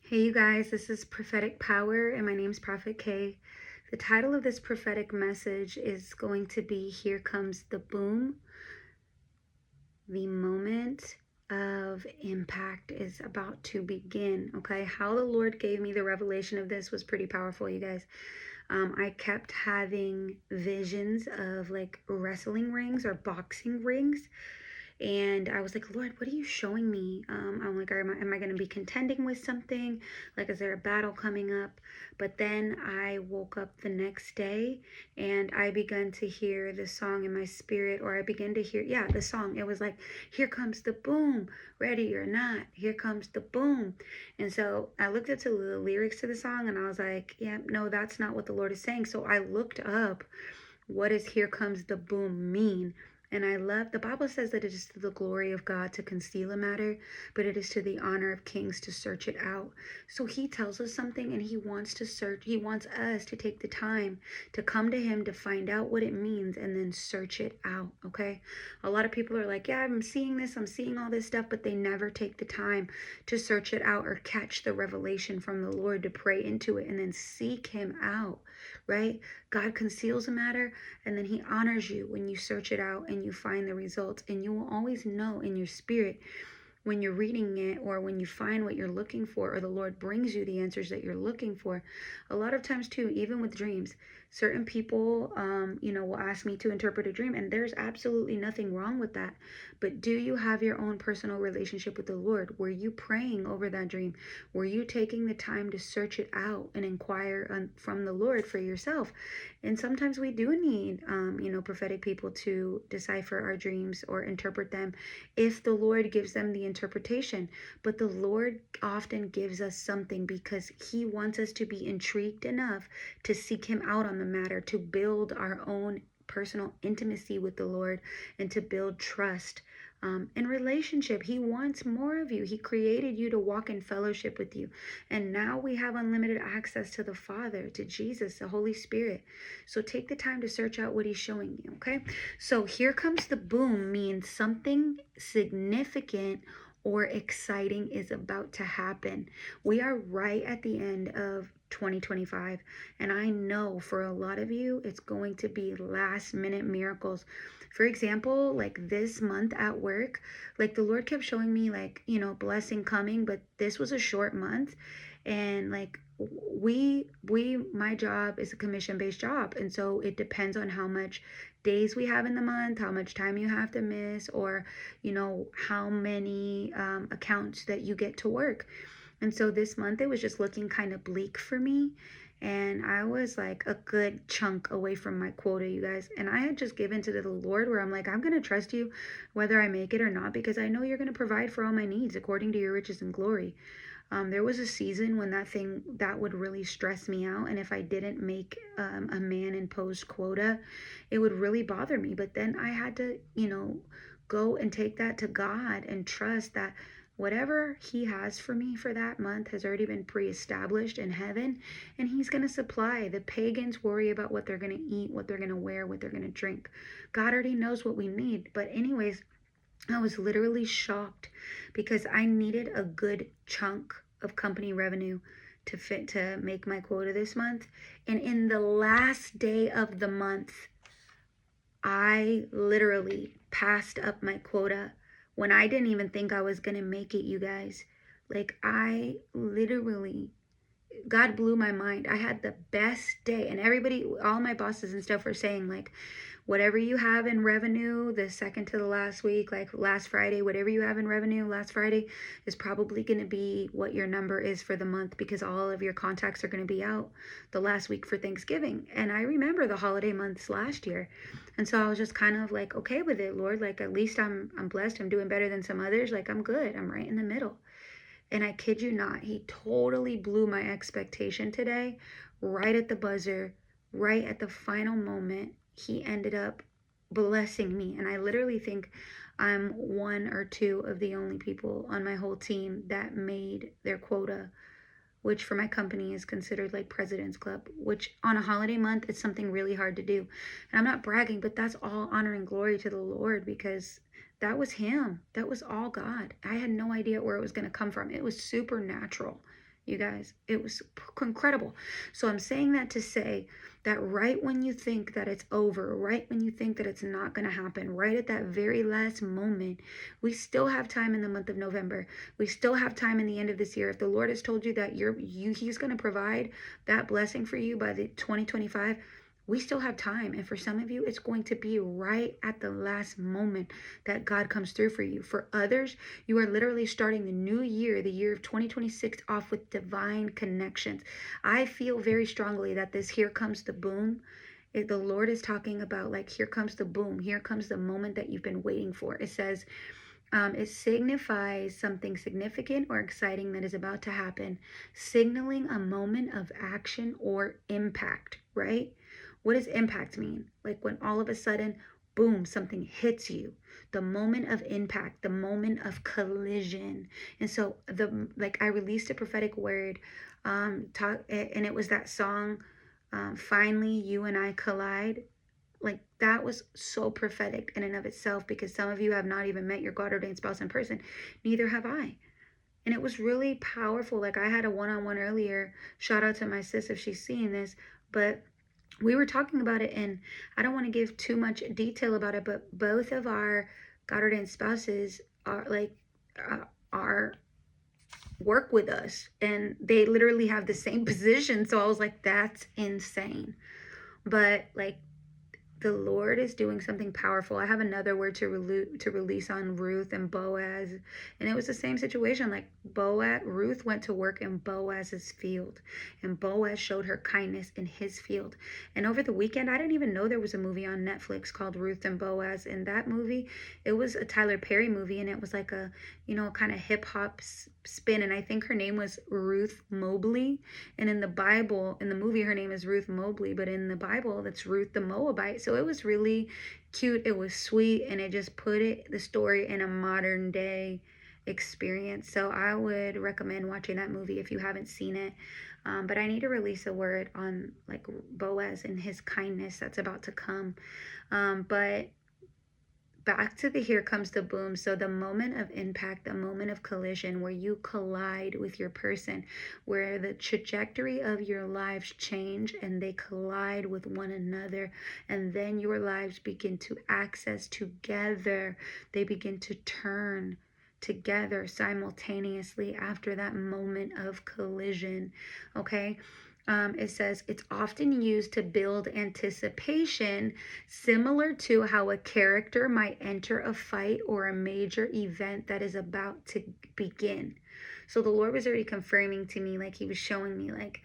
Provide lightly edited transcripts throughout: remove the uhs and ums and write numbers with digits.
Hey, you guys, this is Prophetic Power, and my name's Prophet K. The title of this prophetic message is going to be Here Comes the Boom. The moment of impact is about to begin. Okay, how the Lord gave me the revelation of this was pretty powerful, you guys. I kept having visions of like wrestling rings or boxing rings, and I was like, Lord, what are you showing me? I'm like, am I going to be contending with something? Like, is there a battle coming up? But then I woke up the next day and I began to hear the song in my spirit, or I began to hear, yeah, the song. It was like, here comes the boom, ready or not, here comes the boom. And so I looked at the lyrics to the song and I was like, yeah, no, that's not what the Lord is saying. So I looked up, what does here comes the boom mean? And I love, the Bible says that it is to the glory of God to conceal a matter, but it is to the honor of kings to search it out. So he tells us something and he wants to search, he wants us to take the time to come to him to find out what it means and then search it out, okay? A lot of people are like, yeah, I'm seeing this, I'm seeing all this stuff, but they never take the time to search it out or catch the revelation from the Lord to pray into it and then seek him out, right? God conceals a matter and then he honors you when you search it out and you find the results. And you will always know in your spirit when you're reading it, or when you find what you're looking for, or the Lord brings you the answers that you're looking for. A lot of times too, even with dreams, certain people will ask me to interpret a dream, and there's absolutely nothing wrong with that. But do you have your own personal relationship with the Lord? Were you praying over that dream? Were you taking the time to search it out and inquire from the Lord for yourself? And sometimes we do need prophetic people to decipher our dreams or interpret them if the Lord gives them the interpretation. But the Lord often gives us something because he wants us to be intrigued enough to seek him out on the matter, to build our own personal intimacy with the Lord, and to build trust in relationship. He wants more of you. He created you to walk in fellowship with you. And now we have unlimited access to the Father, to Jesus, the Holy Spirit. So take the time to search out what he's showing you, okay? So here comes the boom means something significant or exciting is about to happen. We are right at the end of 2025, and I know for a lot of you it's going to be last minute miracles. For example, like this month at work, like the Lord kept showing me like, blessing coming, but this was a short month. And like my job is a commission-based job, and so it depends on how much days we have in the month, how much time you have to miss, or how many accounts that you get to work. And so this month it was just looking kind of bleak for me, and I was like a good chunk away from my quota, you guys. And I had just given to the Lord, where I'm like, I'm going to trust you whether I make it or not, because I know you're going to provide for all my needs according to your riches and glory. There was a season when that would really stress me out, and if I didn't make a man imposed quota, it would really bother me. But then I had to, go and take that to God and trust that whatever he has for me for that month has already been pre-established in heaven, and he's going to supply. The pagans worry about what they're going to eat, what they're going to wear, what they're going to drink. God already knows what we need. But anyways, I was literally shocked because I needed a good chunk of company revenue to make my quota this month. And in the last day of the month, I literally passed up my quota when I didn't even think I was going to make it, you guys. Like, I literally, God blew my mind. I had the best day, and everybody, all my bosses and stuff were saying like, whatever you have in revenue the second to the last week, like last Friday, whatever you have in revenue last Friday is probably going to be what your number is for the month, because all of your contacts are going to be out the last week for Thanksgiving. And I remember the holiday months last year. And so I was just kind of like, okay with it, Lord. Like, at least I'm blessed. I'm doing better than some others. Like, I'm good. I'm right in the middle. And I kid you not, he totally blew my expectation today, right at the buzzer, right at the final moment. He ended up blessing me. And I literally think I'm one or two of the only people on my whole team that made their quota, which for my company is considered like President's Club, which on a holiday month is something really hard to do. And I'm not bragging, but that's all honor and glory to the Lord, because that was him. That was all God. I had no idea where it was going to come from. It was supernatural, you guys. It was incredible. So I'm saying that to say that right when you think that it's over, right when you think that it's not going to happen, right at that very last moment, we still have time in the month of November. We still have time in the end of this year. If the Lord has told you that he's going to provide that blessing for you by the 2025, we still have time. And for some of you, it's going to be right at the last moment that God comes through for you. For others, you are literally starting the new year, the year of 2026, off with divine connections. I feel very strongly that this here comes the boom. The Lord is talking about, like, here comes the boom. Here comes the moment that you've been waiting for. It says, it signifies something significant or exciting that is about to happen, signaling a moment of action or impact, right? What does impact mean? Like when all of a sudden, boom, something hits you. The moment of impact, the moment of collision. And so I released a prophetic word, and it was that song, Finally You and I Collide. Like that was so prophetic in and of itself, because some of you have not even met your God ordained spouse in person. Neither have I. And it was really powerful. Like I had a one-on-one earlier. Shout out to my sis if she's seeing this. But we were talking about it, and I don't want to give too much detail about it, but both of our God ordained spouses are work with us, and they literally have the same position. So I was like, that's insane. But like, the Lord is doing something powerful. I have another word to release on Ruth and Boaz, and it was the same situation. Like Ruth went to work in Boaz's field, and Boaz showed her kindness in his field. And over the weekend, I didn't even know there was a movie on Netflix called Ruth and Boaz. And that movie, it was a Tyler Perry movie, and it was like a kind of hip hop spin. And I think her name was Ruth Mobley. And in the Bible, in the movie, her name is Ruth Mobley, but in the Bible, that's Ruth the Moabite. So it was really cute. It was sweet, and it just put the story in a modern day experience. So I would recommend watching that movie if you haven't seen it. But I need to release a word on like Boaz and his kindness that's about to come. But back to the here comes the boom. So the moment of impact, the moment of collision where you collide with your person, where the trajectory of your lives change and they collide with one another, and then your lives begin to access together. They begin to turn together simultaneously after that moment of collision. Okay. It says it's often used to build anticipation, similar to how a character might enter a fight or a major event that is about to begin. So the Lord was already confirming to me, like he was showing me, like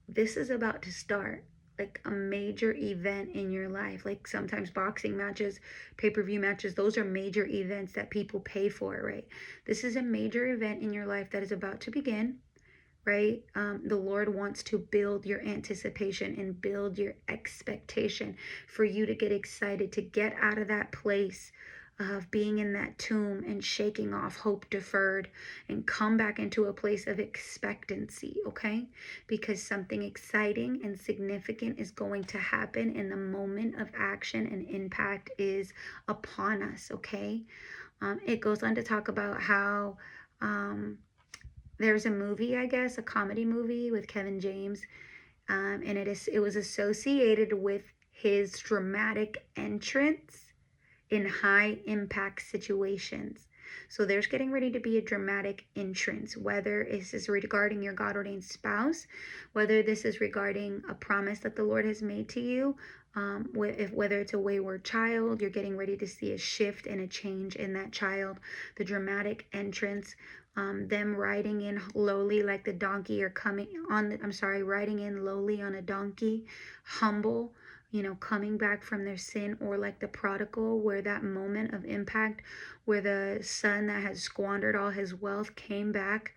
this is about to start, like a major event in your life. Like sometimes boxing matches, pay-per-view matches, those are major events that people pay for, right? This is a major event in your life that is about to begin. Right? The Lord wants to build your anticipation and build your expectation for you to get excited, to get out of that place of being in that tomb and shaking off hope deferred and come back into a place of expectancy, okay? Because something exciting and significant is going to happen, and the moment of action and impact is upon us, okay? It goes on to talk about how there's a movie, I guess, a comedy movie with Kevin James, and it was associated with his dramatic entrance in high impact situations. So there's getting ready to be a dramatic entrance, whether this is regarding your God ordained spouse, whether this is regarding a promise that the Lord has made to you, whether it's a wayward child, you're getting ready to see a shift and a change in that child. The dramatic entrance, them riding in lowly like the donkey, or riding in lowly on a donkey, humble, coming back from their sin, or like the prodigal, where that moment of impact, where the son that had squandered all his wealth came back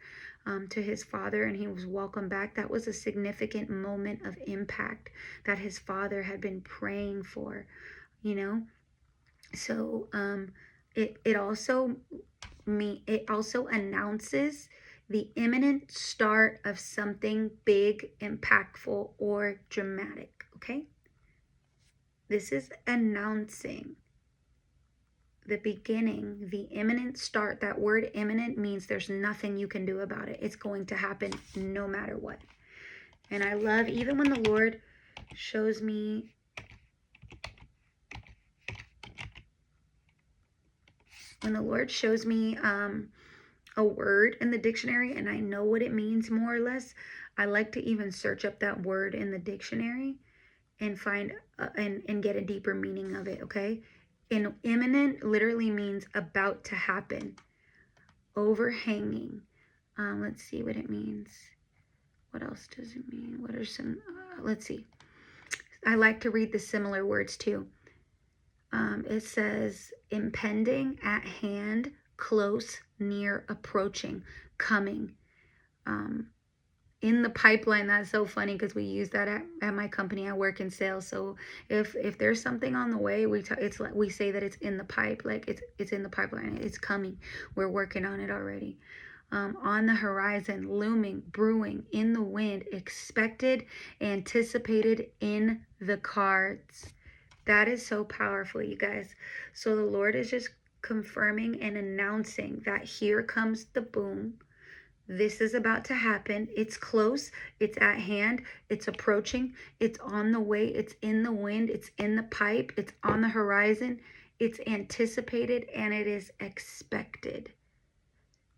to his father and he was welcomed back. That was a significant moment of impact that his father had been praying for, So it also announces the imminent start of something big, impactful, or dramatic, okay? This is announcing the beginning, the imminent start. That word imminent means there's nothing you can do about it. It's going to happen no matter what. And I love, even when the Lord shows me a word in the dictionary and I know what it means more or less, I like to even search up that word in the dictionary and find and get a deeper meaning of it. Okay, and imminent literally means about to happen, overhanging. Let's see what it means. What else does it mean? What are some let's see. I like to read the similar words too. It says impending, at hand, close, near, approaching, coming, in the pipeline. That's so funny because we use that at my company. I work in sales, so if there's something on the way, it's like we say that it's in the pipe, like it's in the pipeline, it's coming, we're working on it already. On the horizon, looming, brewing, in the wind, expected, anticipated, in the cards. That is so powerful, you guys. So the Lord is just confirming and announcing that here comes the boom. This is about to happen. It's close. It's at hand. It's approaching. It's on the way. It's in the wind. It's in the pipe. It's on the horizon. It's anticipated and it is expected.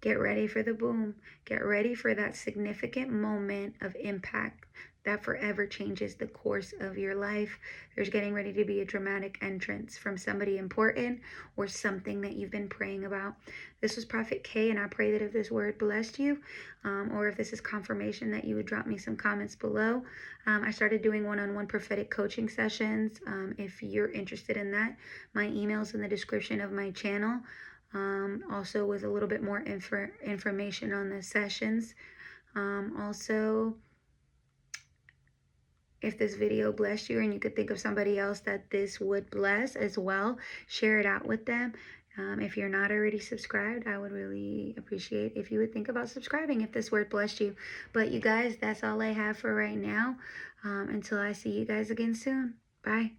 Get ready for the boom. Get ready for that significant moment of impact that forever changes the course of your life. There's getting ready to be a dramatic entrance from somebody important or something that you've been praying about. This was Prophet K, and I pray that if this word blessed you, or if this is confirmation, that you would drop me some comments below. I started doing one-on-one prophetic coaching sessions. If you're interested in that, my email's in the description of my channel. Also with a little bit more information on the sessions. Also, if this video blessed you and you could think of somebody else that this would bless as well, share it out with them. If you're not already subscribed, I would really appreciate if you would think about subscribing if this word blessed you. But you guys, that's all I have for right now. Until I see you guys again soon. Bye.